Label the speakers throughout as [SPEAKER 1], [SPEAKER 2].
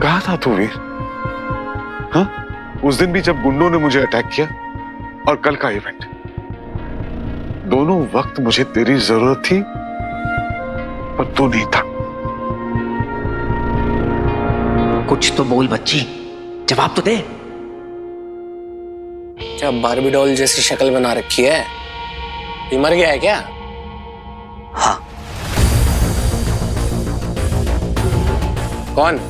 [SPEAKER 1] कहाँ था तू वीर? हाँ, उस दिन भी जब गुंडों ने मुझे अटैक किया और कल का इवेंट, दोनों वक्त मुझे तेरी जरूरत थी पर तू नहीं था।
[SPEAKER 2] कुछ तो बोल बच्ची, जवाब तो दे।
[SPEAKER 3] क्या बारबी डॉल जैसी शक्ल बना रखी है? ये मर गया है क्या?
[SPEAKER 2] हाँ।
[SPEAKER 3] कौन?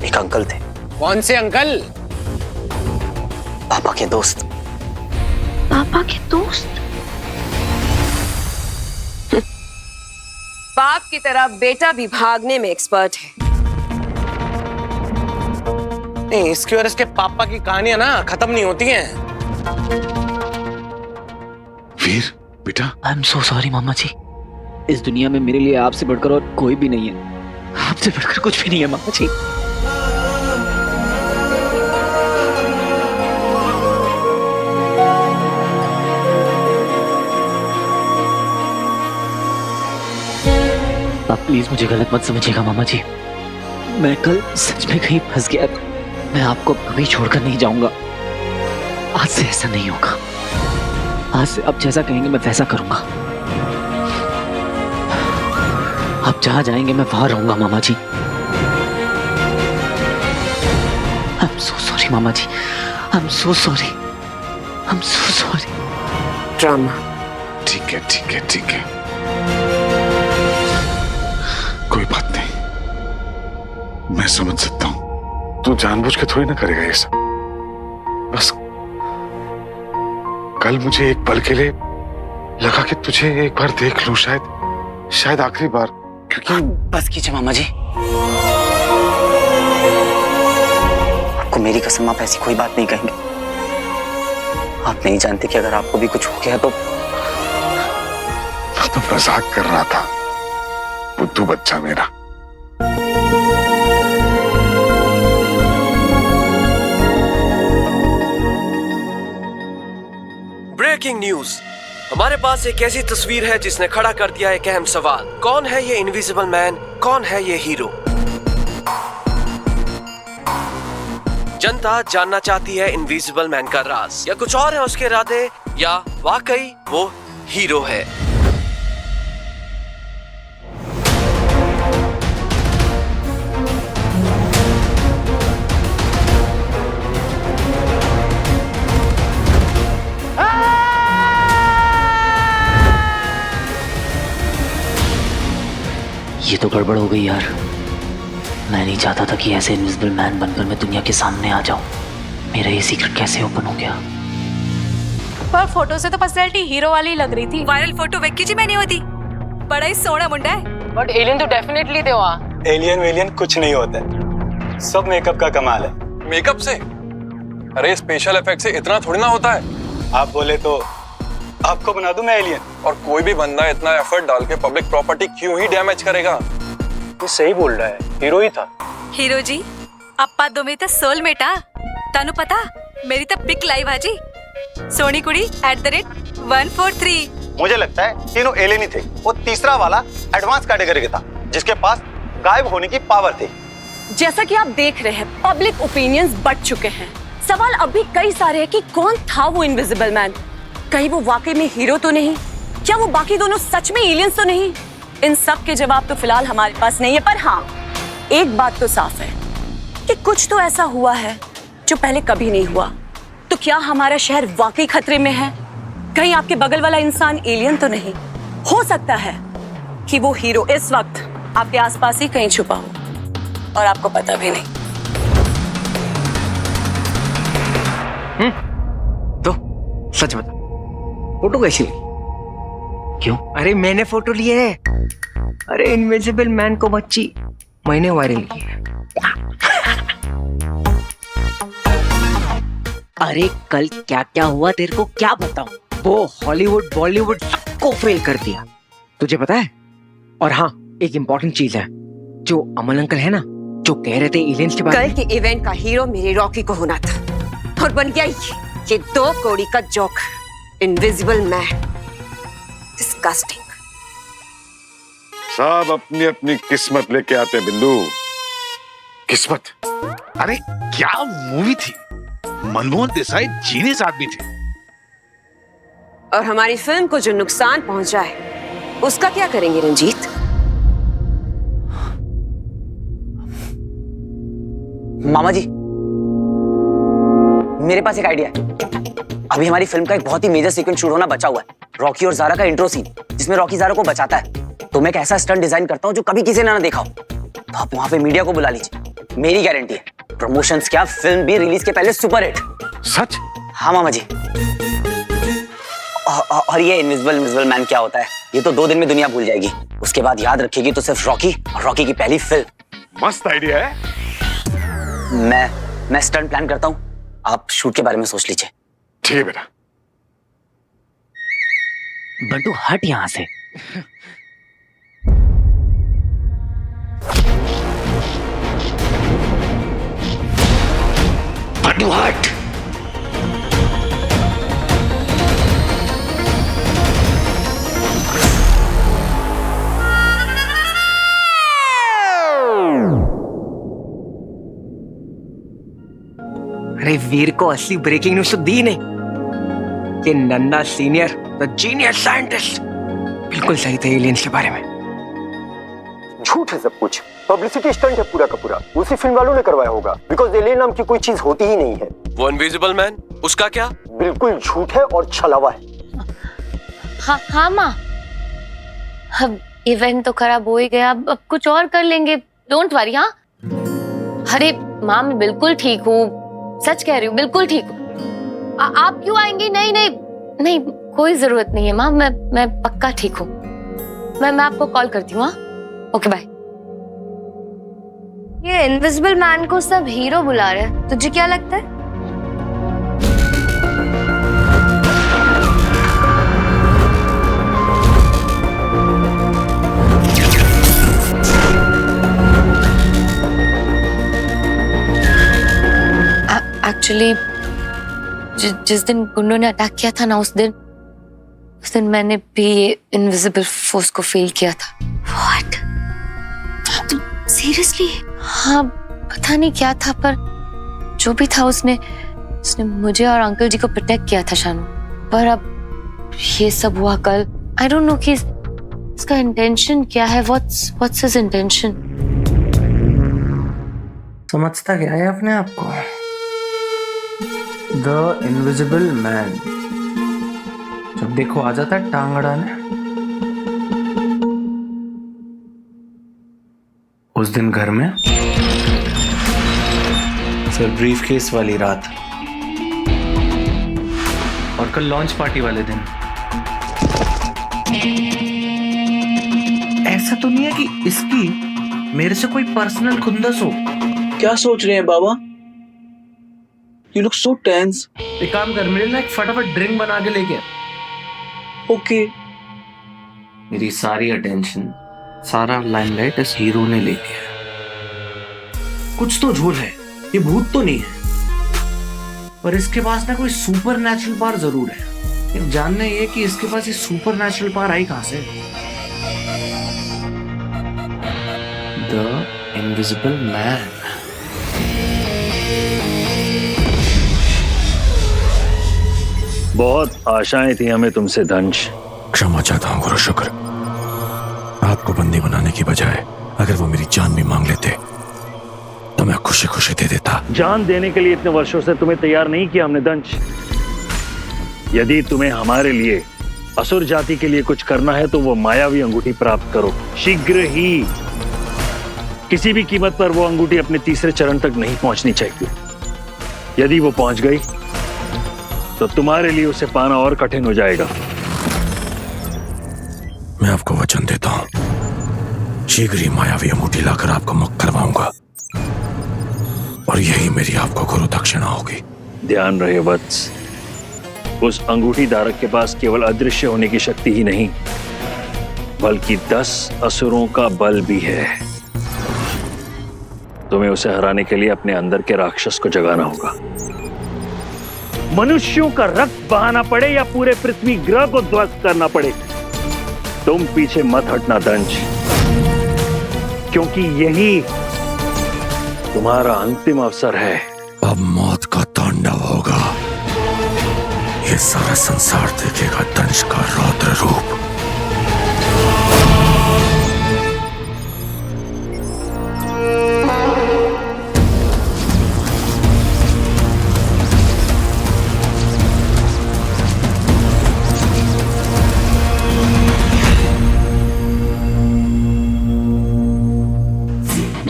[SPEAKER 2] एक अंकल थे।
[SPEAKER 3] कौन से अंकल?
[SPEAKER 2] पापा के दोस्त।
[SPEAKER 4] पापा के दोस्त?
[SPEAKER 5] बाप की तरह बेटा भी भागने में एक्सपर्ट है।
[SPEAKER 3] नहीं, इसकी और इसके पापा की कहानियां ना खत्म नहीं होती हैं।
[SPEAKER 1] वीर बेटा,
[SPEAKER 2] आई एम सो सॉरी मामा जी। इस दुनिया में मेरे लिए आपसे बढ़कर और कोई भी नहीं है। आपसे बढ़कर कुछ भी नहीं है मामा जी। आप प्लीज मुझे गलत मत समझिएगा मामा जी। मैं कल सच में कहीं फंस गया था। मैं आपको कभी छोड़कर नहीं जाऊंगा। आज से ऐसा नहीं होगा। आज से आप जैसा कहेंगे मैं वैसा करूंगा। आप जहां जाएंगे मैं वहां रहूंगा मामा जी। आई एम सो सॉरी मामा जी। I am so sorry. I am so sorry.
[SPEAKER 5] Drama.
[SPEAKER 1] ठीक है ठीक है ठीक है, कोई बात नहीं, मैं समझ सकता हूं। तू जानबूझ के थोड़ी ना करेगा ये सब। बस कल मुझे एक पल के लिए लगा कि तुझे एक बार देख लूं, शायद आखिरी बार, क्योंकि
[SPEAKER 2] बस कीजिए मामा जी। आपको मेरी कसम, आप ऐसी कोई बात नहीं कहेंगे। आप नहीं जानते कि अगर आपको भी कुछ हो गया तो।
[SPEAKER 1] मैं तो मजाक कर रहा था बुद्धू बच्चा मेरा।
[SPEAKER 6] Breaking news. हमारे पास एक ऐसी तस्वीर है जिसने खड़ा कर दिया एक अहम सवाल। कौन है ये इनविजिबल मैन? कौन है ये हीरो? जनता जानना चाहती है इनविजिबल मैन का राज, या कुछ और है उसके इरादे, या वाकई वो हीरो है।
[SPEAKER 2] ये तो गड़बड़ हो गई यार। मैं नहीं चाहता था कि ऐसे इनविजिबल मैन बनकर मैं दुनिया के सामने आ जाऊं। मेरा ये सीक्रेट कैसे ओपन हो गया?
[SPEAKER 4] पर फोटो से तो पर्सनैलिटी हीरो वाली लग रही थी।
[SPEAKER 7] वायरल फोटो वेख जी मैंने होती। बड़ा ही सोहना मुंडा है।
[SPEAKER 3] बट एलियन तो डेफिनेटली थे वहाँ।
[SPEAKER 8] एलियन वेलियन कुछ नहीं होता है, सब मेकअप का कमाल है।
[SPEAKER 9] मेकअप से? अरे स्पेशल इफेक्ट से इतना थोड़ी ना होता है।
[SPEAKER 8] आप बोले तो आपको बना दूं मैं एलियन।
[SPEAKER 9] और कोई भी बंदा इतना एफर्ट डाल के पब्लिक प्रॉपर्टी क्यों ही डैमेज करेगा?
[SPEAKER 8] ये सही बोल रहा है, हीरो ही था।
[SPEAKER 7] हीरो जी अपा दो में तो सोलमेट आ। तानू पता मेरी तो पिक लाइव हाजी सोनी कुड़ी @143।
[SPEAKER 8] मुझे लगता है तीनों एलियन ही थे। वो तीसरा वाला एडवांस कैटेगरी का था जिसके पास गायब होने की पावर थी।
[SPEAKER 5] जैसा कि आप देख रहे हैं, पब्लिक ओपिनियंस बढ़ चुके हैं। सवाल अभी कई सारे हैं कि कौन था वो इनविजिबल मैन। कहीं वो वाकई में हीरो तो नहीं? क्या वो बाकी दोनों सच में एलियंस तो नहीं? इन सब के जवाब तो फिलहाल हमारे पास नहीं है, पर हाँ, एक बात तो साफ है कि कुछ तो ऐसा हुआ है जो पहले कभी नहीं हुआ। तो क्या हमारा शहर वाकई खतरे में है? कहीं आपके बगल वाला इंसान एलियन तो नहीं? हो सकता है कि वो हीरो इस वक्त आपके आसपास ही कहीं छुपा हो और आपको पता भी नहीं।
[SPEAKER 3] तो सच बता, फोटो कैसी लगी?
[SPEAKER 2] क्यों?
[SPEAKER 3] अरे मैंने फोटो लिए है। अरे इनविजिबल मैन को बच्ची मैंने वायरल की है।
[SPEAKER 2] अरे कल क्या क्या हुआ तेरे को क्या बताऊं?
[SPEAKER 3] वो हॉलीवुड बॉलीवुड सबको फेल कर दिया, तुझे पता है? और हाँ, एक इम्पोर्टेंट चीज है, जो अमन अंकल है ना, जो कह रहे थे एलियंस के बारे
[SPEAKER 5] कल
[SPEAKER 3] में।
[SPEAKER 5] के इवेंट का हीरो मेरे रॉकी को होना था और बन गया ये 2 कौड़ी का जोक, इनविजिबल मैन। डिस्गस्टिंग।
[SPEAKER 1] सब अपनी अपनी किस्मत लेके आते बिंदु। किस्मत
[SPEAKER 10] अरे क्या मूवी थी, मनमोहन देसाई जीनियस आदमी थे।
[SPEAKER 5] और हमारी फिल्म को जो नुकसान पहुंचा है उसका क्या करेंगे रंजीत?
[SPEAKER 3] मामा जी, मेरे पास एक आइडिया है। अभी हमारी फिल्म का एक बहुत ही मेजर सीक्वेंस शूट होना बचा हुआ है, रॉकी और ज़ारा का इंट्रो सीन, जिसमें रॉकी ज़ारा को बचाता है। तो मैं एक ऐसा स्टंट डिजाइन करता हूँ जो कभी किसी ने ना देखा हो। तो आप वहां पे मीडिया को बुला लीजिए, मेरी गारंटी है प्रमोशंस क्या, फिल्म भी रिलीज के पहले सुपर हिट।
[SPEAKER 1] सच?
[SPEAKER 3] हाँ मामा जी। और ये इनविजिबल मैन क्या होता है, ये तो 2 दिन में दुनिया भूल जाएगी। उसके बाद याद रखेगी तो सिर्फ रॉकी और रॉकी की पहली फिल्म।
[SPEAKER 1] मस्त आइडिया है।
[SPEAKER 3] मैं स्टंट प्लान करता हूँ, आप शूट के बारे में सोच लीजिए।
[SPEAKER 1] ठीक है बेटा।
[SPEAKER 2] बंटू हट यहां से। बंटू हट।
[SPEAKER 3] अरे वीर को असली ब्रेकिंग न्यूज तो दी नहीं कि नन्ना सीनियर द जीनियस साइंटिस्ट बिल्कुल सही थे एलियंस के बारे में।
[SPEAKER 11] झूठ है सब कुछ, पब्लिसिटी स्टंट है पूरा का पूरा, उसी फिल्म वालों ने करवाया होगा, बिकॉज़ एलियन नाम की कोई चीज होती ही नहीं है।
[SPEAKER 6] वो इनविजिबल मैन, उसका क्या?
[SPEAKER 11] बिल्कुल झूठ है और छलावा है।
[SPEAKER 12] हाँ माँ, अब इवेंट तो खराब हो ही गया, अब कुछ और कर लेंगे, डोंट वरी। हाँ अरे माँ, मैं बिल्कुल ठीक हूँ, सच कह रही हूँ, बिल्कुल ठीक हूँ। आप क्यों आएंगी? नहीं नहीं नहीं, कोई जरूरत नहीं है माँ, मैं पक्का ठीक हूँ। मैं आपको कॉल करती हूँ। हाँ ओके बाय।
[SPEAKER 13] ये इनविजिबल मैन को सब हीरो बुला रहे हैं, तुझे क्या लगता है?
[SPEAKER 12] एक्चुअली जिस दिन गुंडों ने अटैक किया था ना, उस दिन मैंने भी इनविजिबल फोर्स को फेल किया था।
[SPEAKER 13] What? तुम सीरियसली?
[SPEAKER 12] हाँ पता नहीं क्या था, पर जो भी था उसने मुझे और अंकल जी को प्रोटेक्ट किया था शानू। पर अब ये सब हुआ कल, आई डोंट नो कि इसका इंटेंशन क्या है। What's his intention?
[SPEAKER 14] समझता क्या है अपने आप को? द इनविजिबल मैन, जब देखो आ जाता है टांग अड़ाने। उस दिन घर में, फिर ब्रीफ केस वाली रात, और कल लॉन्च पार्टी वाले दिन। ऐसा तो नहीं है कि इसकी मेरे से कोई पर्सनल खुंदस हो।
[SPEAKER 15] क्या सोच रहे हैं बाबा? You look so tense.
[SPEAKER 14] एक काम कर, मेरे लिए एक फटाफट ड्रिंक बना के लेके।
[SPEAKER 15] ओके।
[SPEAKER 14] मेरी सारी अटेंशन, सारा लाइमलाइट इस हीरो ने ले लिया। कुछ तो झोल है, ये भूत तो नहीं है, पर इसके पास ना कोई सुपर नेचुरल पावर जरूर है। ये जानना ये कि इसके पास ये सुपर नेचुरल पावर आई कहां से। The invisible man.
[SPEAKER 16] बहुत आशाएं थी हमें तुमसे दंश।
[SPEAKER 17] क्षमा चाहता हूँ गुरु शुक्र। आपको बंदी बनाने की बजाय अगर वो मेरी जान भी मांग लेते तो मैं खुशी खुशी दे देता।
[SPEAKER 16] जान देने के लिए इतने वर्षों से तुम्हें तैयार नहीं किया हमने दंश। यदि तुम्हें हमारे लिए, असुर जाति के लिए कुछ करना है तो वो मायावी अंगूठी प्राप्त करो शीघ्र ही। किसी भी कीमत पर वो अंगूठी अपने तीसरे चरण तक नहीं पहुंचनी चाहिए। यदि वो पहुंच गई तो तुम्हारे लिए उसे पाना और कठिन हो जाएगा।
[SPEAKER 17] मैं आपको वचन देता हूं, शीघ्र ही मायावी अंगूठी लाकर आपको मुक्त करवाऊंगा, और यही मेरी आपको गुरु दक्षिणा होगी।
[SPEAKER 16] ध्यान रहे वत्स, उस अंगूठी धारक के पास केवल अदृश्य होने की शक्ति ही नहीं, बल्कि 10 असुरों का बल भी है। तुम्हें उसे हराने के लिए अपने अंदर के राक्षस को जगाना होगा। मनुष्यों का रक्त बहाना पड़े या पूरे पृथ्वी ग्रह को ध्वस्त करना पड़े, तुम पीछे मत हटना दंश, क्योंकि यही तुम्हारा अंतिम अवसर है।
[SPEAKER 17] अब मौत का तांडव होगा। ये सारा संसार देखेगा दंश का रौद्र रूप।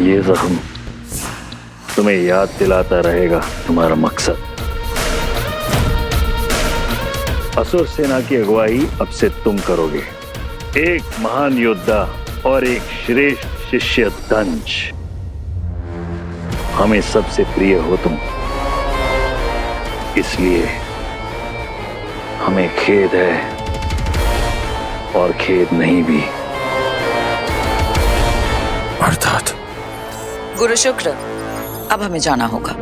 [SPEAKER 16] ये जख्म तुम्हें याद दिलाता रहेगा तुम्हारा मकसद। असुर सेना की अगुवाई अब से तुम करोगे। एक महान योद्धा और एक श्रेष्ठ शिष्य दंश। हमें सबसे प्रिय हो तुम, इसलिए हमें खेद है और खेद नहीं भी।
[SPEAKER 17] अर्थात
[SPEAKER 18] गुरु शुक्र, अब हमें जाना होगा।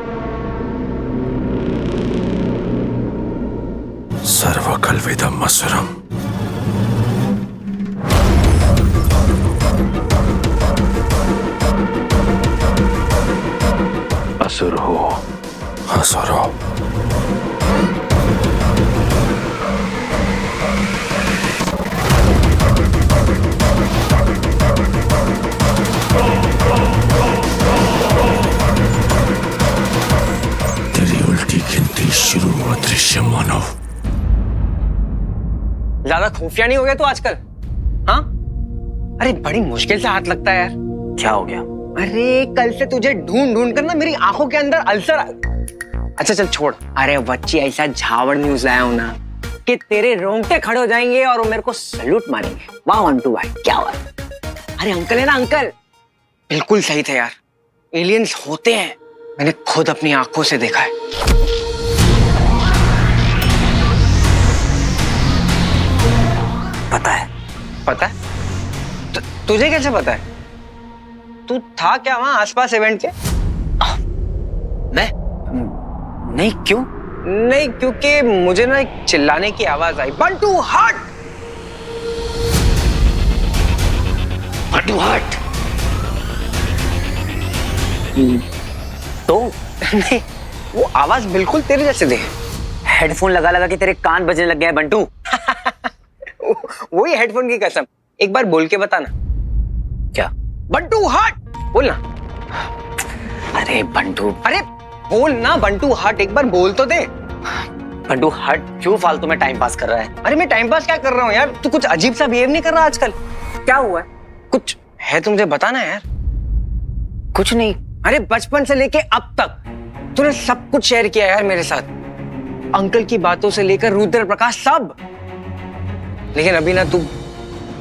[SPEAKER 17] सर्वकल्विदम असुरम।
[SPEAKER 16] असुर हो।
[SPEAKER 17] असुर हो। शुरू हुआ दृश्य मानव।
[SPEAKER 3] ज्यादा खुफिया नहीं हो गया तो आजकल? हाँ, अरे बड़ी मुश्किल से हाथ लगता है यार। क्या हो गया? अरे कल से तुझे ढूंढ ढूंढ कर ना मेरी आंखों के अंदर अल्सर अच्छा चल छोड़। अरे बच्ची ऐसा झावड़ न्यूज लाया हूं ना कि तेरे रोंगटे खड़े हो जाएंगे और वो मेरे को सैल्यूट मारेंगे। वाह वंटू भाई, क्या हुआ? अरे अंकल है ना अंकल, बिल्कुल सही थे यार। एलियंस होते हैं, मैंने खुद अपनी आंखों से देखा है। पता है? पता है? तुझे कैसे पता है? तू था क्या वहां आसपास इवेंट के? मैं? नहीं, क्यों? नहीं, क्योंकि मुझे ना एक चिल्लाने की आवाज आई, बंटू हट! बंटू हट! तो नहीं, वो आवाज बिल्कुल तेरे जैसे थी। हेडफोन लगा लगा के तेरे कान बजने लग गए हैं बंटू। वही हेडफोन की कसम। एक बार बोल के बताना। क्या? बंटू हट! बोलना। अरे बंटू, अरे बोल ना बंटू हट, एक बार बोल तो दे। बंटू हट, क्यों फालतू में टाइम पास कर रहा है? अरे मैं टाइम पास क्या कर रहा हूँ यार? तू कुछ अजीब सा बिहेव नहीं कर रहा आजकल? क्या हुआ है? कुछ है तो मुझे बताना यार। कुछ नहीं। अरे बचपन से लेके अब तक तूने सब कुछ शेयर किया यार मेरे साथ। अंकल की बातों से लेकर रुद्र प्रकाश सब। लेकिन अभी ना तू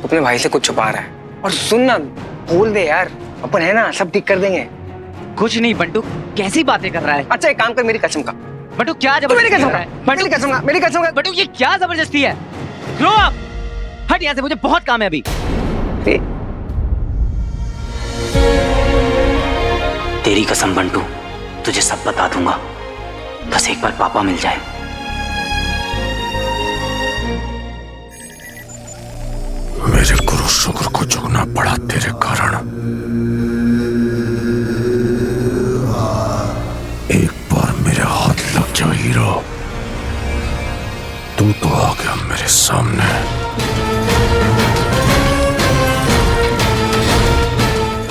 [SPEAKER 3] अपने भाई से कुछ छुपा रहा है। और सुन ना, बोल दे यार, अपन है ना, सब ठीक कर देंगे।
[SPEAKER 2] कुछ नहीं बंटू, कैसी बातें कर रहा है?
[SPEAKER 3] अच्छा एक काम कर, मेरी कसम का।
[SPEAKER 2] बंटू क्या जबरदस्ती कर रहा है?
[SPEAKER 3] मेरी कसम का, मेरी कसम का।
[SPEAKER 2] बंटू ये क्या जबरदस्ती है? Grow up! हट यहाँ से, मुझे बहुत काम है अभी।
[SPEAKER 3] तेरी कसम बंटू, तुझे सब बता दूंगा, बस एक बार पापा मिल जाए।
[SPEAKER 17] मेरे गुरु शुक्र को झुकना पड़ा तेरे कारण। एक बार मेरे हाथ लग जा हीरो, तू तो आ गया मेरे सामने।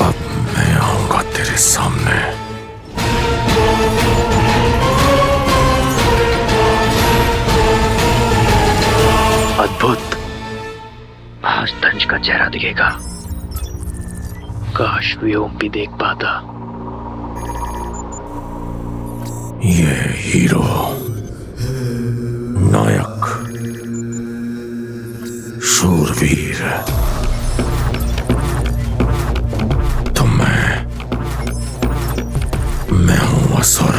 [SPEAKER 17] अब मैं आऊंगा तेरे सामने।
[SPEAKER 16] अद्भुत। आज दंश का चेहरा दिखेगा। काश व्योम भी देख पाता।
[SPEAKER 17] ये हीरो, नायक, शूरवीर, तो मैं हूं असुर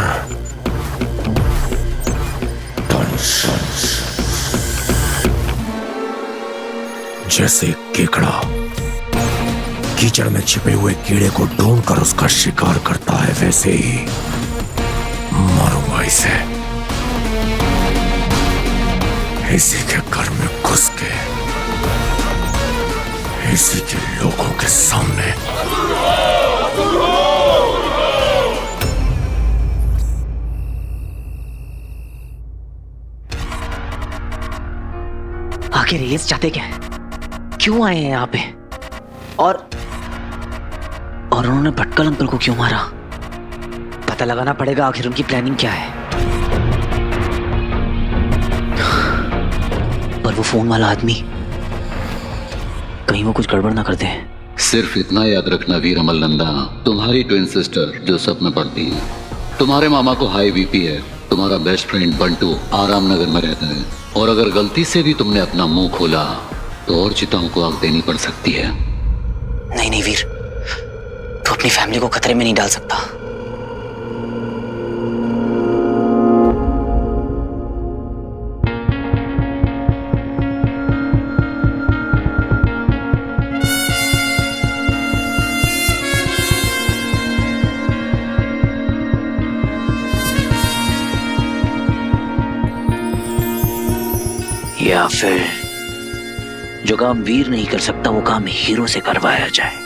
[SPEAKER 17] दंश। जैसे केकड़ा कीचड़ में छिपे हुए कीड़े को ढूंढकर उसका शिकार करता है, वैसे ही मारूंगा इसे। इसी के घर में घुस के इसी के लोगों के सामने
[SPEAKER 2] आखिर ये चाहते क्या है? क्यों आए हैं यहाँ पे? और उन्होंने भटकल अंकल को क्यों मारा? पता लगाना पड़ेगा आखिर उनकी प्लानिंग क्या है। पर वो फोन वाला आदमी, कहीं वो कुछ गड़बड़ ना कर दे।
[SPEAKER 19] सिर्फ इतना याद रखना वीर अमलनंदा, तुम्हारी ट्विन सिस्टर जो सब में पढ़ती है, तुम्हारे मामा को हाई बीपी है, तुम्हारा बेस्ट फ्रेंड बंटू आराम नगर में रहता है, और अगर गलती से भी तुमने अपना मुंह खोला तो और चिताओं को आग देनी पड़ सकती है।
[SPEAKER 3] नहीं नहीं वीर, तू अपनी फैमिली को खतरे में नहीं डाल सकता।
[SPEAKER 2] या फिर जो काम वीर नहीं कर सकता वो काम हीरो से करवाया जाए।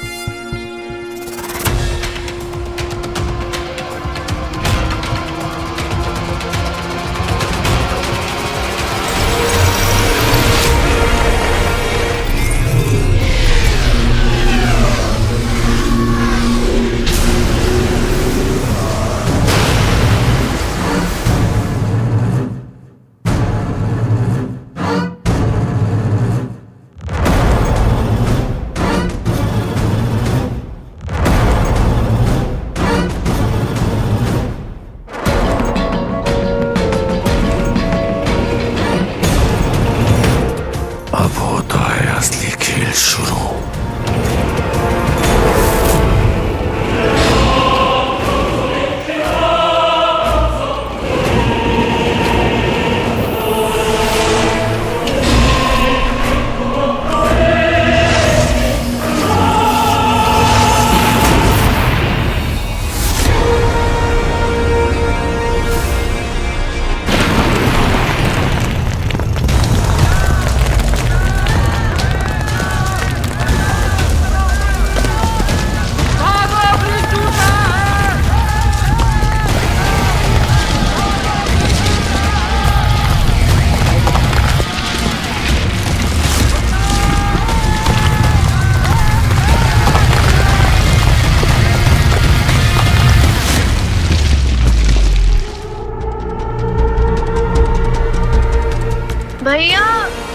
[SPEAKER 12] भैया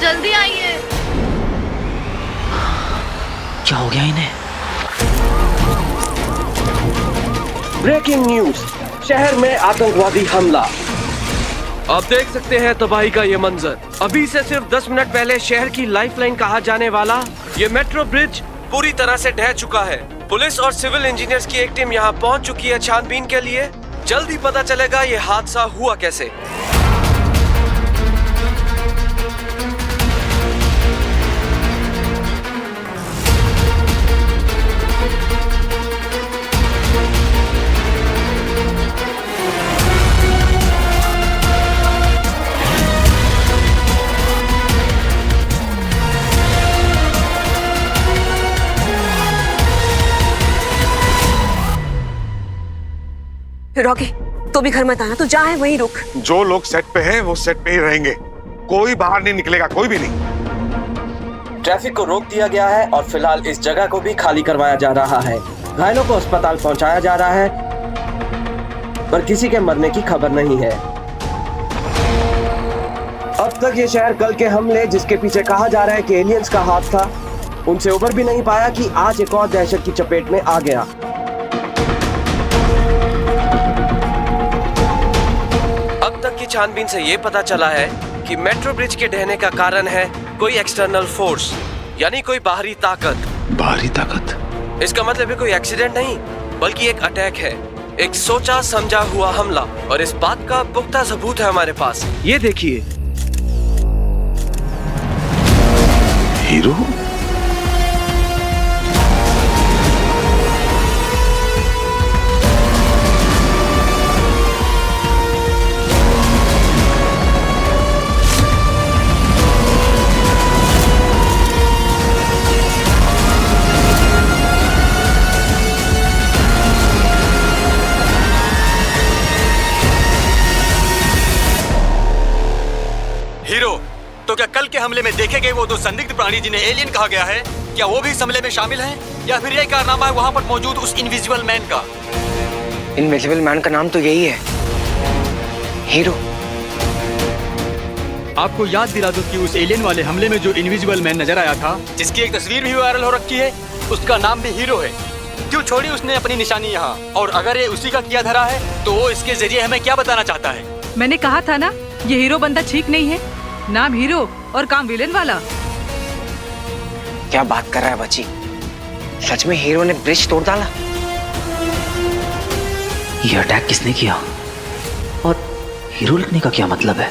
[SPEAKER 12] जल्दी आइए।
[SPEAKER 2] क्या हो गया इन्हें?
[SPEAKER 6] ब्रेकिंग न्यूज, शहर में आतंकवादी हमला। आप देख सकते हैं तबाही का ये मंजर। अभी से सिर्फ 10 मिनट पहले शहर की लाइफलाइन कहा जाने वाला ये मेट्रो ब्रिज पूरी तरह से ढह चुका है। पुलिस और सिविल इंजीनियर्स की एक टीम यहाँ पहुँच चुकी है छानबीन के लिए। जल्दी पता चलेगा ये हादसा हुआ कैसे।
[SPEAKER 5] रॉकी, तो भी घर मत आना, तू जहाँ है वहीं रुक।
[SPEAKER 1] जो लोग सेट पे हैं वो सेट पे ही रहेंगे, कोई बाहर नहीं निकलेगा, कोई भी नहीं।
[SPEAKER 6] ट्रैफिक को रोक दिया गया है और फिलहाल इस जगह को भी खाली करवाया जा रहा है। घायलों को अस्पताल पहुंचाया जा रहा है, पर किसी के मरने की खबर नहीं है। अब तक ये शहर कल के हमले, जिसके पीछे कहा जा रहा है कि एलियंस का हाथ था, उनसे उबर भी नहीं पाया कि आज एक और दहशत की चपेट में आ गया। अब तक की छानबीन से ये पता चला है कि मेट्रो ब्रिज के ढहने का कारण है कोई एक्सटर्नल फोर्स, यानी कोई बाहरी ताकत।
[SPEAKER 10] बाहरी ताकत?
[SPEAKER 6] इसका मतलब है कोई एक्सीडेंट नहीं, बल्कि एक अटैक है, एक सोचा समझा हुआ हमला। और इस बात का पुख्ता सबूत है हमारे पास। ये देखिए।
[SPEAKER 10] हीरो?
[SPEAKER 6] हीरो, तो क्या कल के
[SPEAKER 8] हमले में देखे गए वो दो संदिग्ध प्राणी जिन्हें एलियन कहा गया है, क्या वो भी इस हमले में शामिल हैं? या फिर यह कारनामा है वहां पर मौजूद उस इनविजिबल मैन का?
[SPEAKER 3] इनविजिबल मैन का नाम तो यही है, हीरो।
[SPEAKER 20] आपको याद दिला दूं कि उस एलियन वाले हमले में जो इनविजिबल मैन नजर आया था,
[SPEAKER 8] जिसकी एक तस्वीर भी वायरल हो रखी है, उसका नाम भी हीरो है। क्यों छोड़ी उसने अपनी निशानी यहाँ? और अगर ये उसी का किया धरा है तो वो इसके जरिए हमें क्या बताना चाहता है?
[SPEAKER 21] मैंने कहा था ना, ये हीरो बंदा ठीक नहीं है। नाम हीरो और काम विलेन वाला।
[SPEAKER 3] क्या बात कर रहा है बच्ची? सच में हीरो ने ब्रिज तोड़ डाला?
[SPEAKER 2] ये अटैक किसने किया और हीरो लिखने का क्या मतलब है?